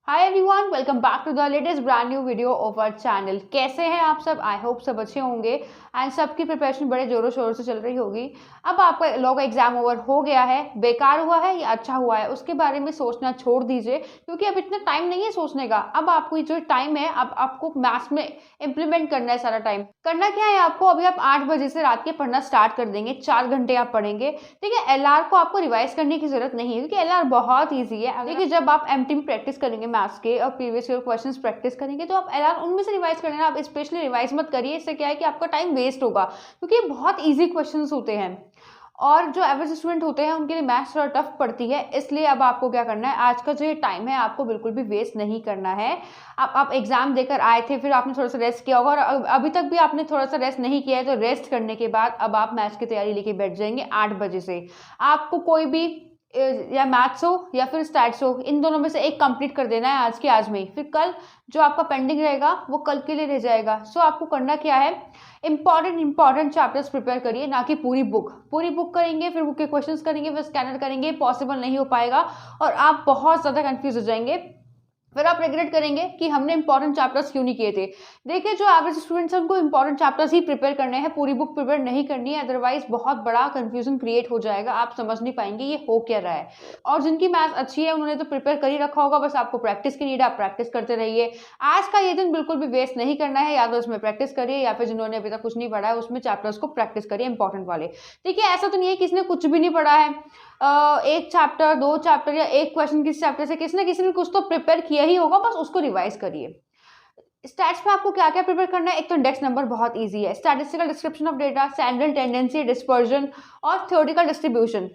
Hi everyone, welcome back to the latest brand new video of our channel. कैसे हैं आप सब? I hope सब अच्छे होंगे एंड सबकी प्रिपरेशन बड़े जोरों शोरों से चल रही होगी। अब आपका लोग एग्जाम ओवर हो गया है, बेकार हुआ है या अच्छा हुआ है उसके बारे में सोचना छोड़ दीजिए, क्योंकि अब इतना टाइम नहीं है सोचने का। अब आपको जो टाइम है, अब आपको मैथ्स में इम्प्लीमेंट करना है। सारा टाइम करना क्या है आपको, अभी आप 8 बजे से रात के पढ़ना स्टार्ट कर देंगे, 4 घंटे आप पढ़ेंगे। ठीक है, एलआर को आपको रिवाइज करने की जरूरत नहीं है, क्योंकि एलआर बहुत ईजी है। देखिए, जब आप एमटी में प्रैक्टिस करेंगे मैथ्स के और प्रीवियस ईयर क्वेश्चंस प्रैक्टिस करेंगे, तो आप एलआर उनमें से रिवाइज कर लेना। आप स्पेशली रिवाइज मत करिए, इससे क्या है कि आपका टाइम वेस्ट होगा, क्योंकि ये बहुत ईजी क्वेश्चंस होते हैं और जो एवरेज स्टूडेंट होते हैं उनके लिए मैथ्स थोड़ा टफ पड़ती है। इसलिए अब आपको क्या करना है, आज का जो ये टाइम है आपको बिल्कुल भी वेस्ट नहीं करना है। आप एग्जाम देकर आए थे, फिर आपने थोड़ा सा रेस्ट किया होगा और अभी तक भी आपने थोड़ा सा रेस्ट नहीं किया है, तो रेस्ट करने के बाद अब आप मैथ्स की तैयारी लेके बैठ जाएंगे 8 बजे से। आपको कोई भी या मैथ्स हो या फिर स्टैट्स हो, इन दोनों में से एक कंप्लीट कर देना है आज के आज में ही। फिर कल जो आपका पेंडिंग रहेगा वो कल के लिए रह जाएगा। सो आपको करना क्या है, इंपॉर्टेंट चैप्टर्स प्रिपेयर करिए, ना कि पूरी बुक करेंगे फिर बुक के क्वेश्चंस करेंगे फिर स्कैनर करेंगे, पॉसिबल नहीं हो पाएगा और आप बहुत ज़्यादा कंफ्यूज हो जाएंगे। फिर आप रिग्रेट करेंगे कि हमने इंपॉर्टेंट चैप्टर्स क्यों नहीं किए थे। देखिए, जो एवरेज स्टूडेंट्स हैं उनको इंपॉर्टेंट चैप्टर्स ही प्रिपेयर करने हैं, पूरी बुक प्रिपेयर नहीं करनी है, अदरवाइज बहुत बड़ा कंफ्यूजन क्रिएट हो जाएगा, आप समझ नहीं पाएंगे ये हो क्या रहा है। और जिनकी मैथ्स अच्छी है उन्होंने तो प्रिपेयर कर ही रखा होगा, बस आपको प्रैक्टिस की नीड है, आप प्रैक्टिस करते रहिए। आज का ये दिन बिल्कुल भी वेस्ट नहीं करना है, या तो उसमें प्रैक्टिस करिए या फिर जिन्होंने अभी तक कुछ नहीं पढ़ा है उसमें चैप्टर्स को प्रैक्टिस करिए इंपॉर्टेंट वाले। देखिए, ऐसा तो नहीं है किसी ने कुछ भी नहीं पढ़ा है, एक चैप्टर 2 चैप्टर या एक क्वेश्चन किस चैप्टर से किसी ने कुछ तो प्रिपेयर किया ही होगा, बस उसको रिवाइज करिए। स्टैट्स में आपको क्या क्या प्रिपेयर करना है, एक तो इंडेक्स नंबर बहुत इजी है, statistical description of data, sandal tendency, dispersion और थ्योरेटिकल डिस्ट्रीब्यूशन।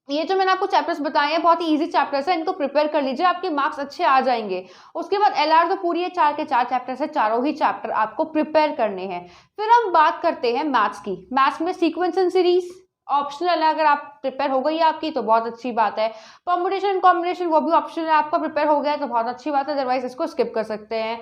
ये जो मैंने आपको चैप्टर्स बताए हैं बहुत ही इजी चैप्टर्स है, इनको प्रिपेयर कर लीजिए, आपके मार्क्स अच्छे आ जाएंगे। उसके बाद एलआर तो पूरी है, 4 के 4 चैप्टर्स है, चारों ही चैप्टर आपको प्रिपेयर करने हैं। फिर हम बात करते हैं मैथ्स की। मैथ्स में सीक्वेंस एंड सीरीज ऑप्शनल है, अगर आप प्रिपेयर हो गई है आपकी तो बहुत अच्छी बात है। परम्यूटेशन एंड कॉम्बिनेशन वो भी ऑप्शनल है, आपका प्रिपेयर हो गया है तो बहुत अच्छी बात है, अदरवाइज इसको स्किप कर सकते हैं।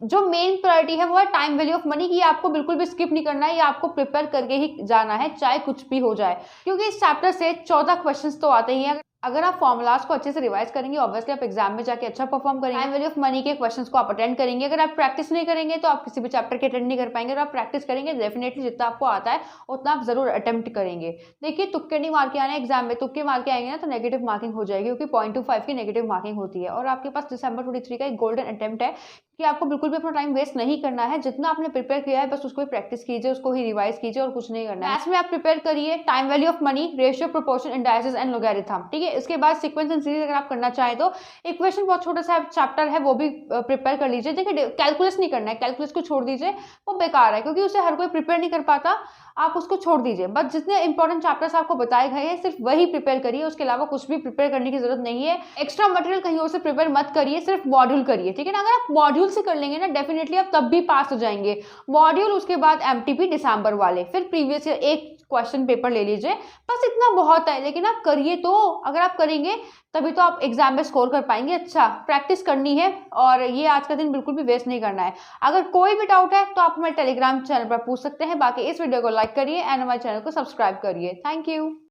जो मेन प्रायोरिटी है वो है टाइम वैल्यू ऑफ मनी, की आपको बिल्कुल भी स्किप नहीं करना है, ये आपको प्रिपेयर करके ही जाना है चाहे कुछ भी हो जाए, क्योंकि इस चैप्टर से 14 क्वेश्चंस तो आते ही हैं। अगर आप फॉर्मुलाज को अच्छे से रिवाइज करेंगे, ऑब्वियसली आप एग्जाम में जाके अच्छा परफॉर्म करेंगे। टाइम वैल्यू ऑफ मनी के क्वेश्चंस को आप अटेंड करेंगे। अगर आप प्रैक्टिस नहीं करेंगे तो आप किसी भी चैप्टर के अटेंड नहीं कर पाएंगे, और आप प्रैक्टिस करेंगे डेफिनेटली जितना आपको आता है उतना आप जरूर अटेम्प्ट करेंगे। देखिए, तुक्के नहीं मार के आने एग्जाम में, तुक्के मार के आएंगे ना तो नेगेटिव मार्किंग हो जाएगी, क्योंकि 0.25 की नेगेटिव मार्किंग होती है। और आपके पास दिसंबर 23 का एक गोल्डन अटेम्प्ट है कि आपको बिल्कुल भी अपना टाइम वेस्ट नहीं करना है। जितना आपने प्रिपेयर किया है बस उसको ही प्रैक्टिस कीजिए, उसको ही रिवाइज कीजिए और कुछ नहीं करना है। मैथ्स में आप प्रिपेयर करिए time value of money, ratio, proportion, indices and logarithm. ठीक है, इसके बाद सीक्वेंस एंड सीरीज अगर आप करना चाहें तो इक्वेशन बहुत छोटा सा चैप्टर है, वो भी प्रिपेयर कर लीजिए। देखिए, कैलकुलस नहीं करना है, कैलकुलस को छोड़ दीजिए, वो बेकार है क्योंकि उसे हर कोई प्रिपेयर नहीं कर पाता, आप उसको छोड़ दीजिए। बस जितने इंपॉर्टेंट चैप्टर्स आपको बताए गए हैं सिर्फ वही प्रिपेयर करिए, उसके अलावा कुछ भी प्रिपेयर करने की जरूरत नहीं है। एक्स्ट्रा मटेरियल कहीं और से प्रिपेयर मत करिए, सिर्फ मॉड्यूल करिए। ठीक है ना, अगर आप मॉड्यूल से कर लेंगे ना डेफिनेटली आप तब भी पास हो जाएंगे। मॉड्यूल, उसके बाद एमटीपी दिसंबर वाले, फिर प्रीवियस ईयर एक क्वेश्चन पेपर ले लीजिए, बस इतना बहुत है। लेकिन आप करिए, तो अगर आप करेंगे तभी तो आप एग्जाम में स्कोर कर पाएंगे। अच्छा, प्रैक्टिस करनी है और ये आज का दिन बिल्कुल भी वेस्ट नहीं करना है। अगर कोई भी डाउट है तो आप हमारे टेलीग्राम चैनल पर पूछ सकते हैं। बाकी इस वीडियो को लाइक करिए एंड हमारे चैनल को सब्सक्राइब करिए। Thank you.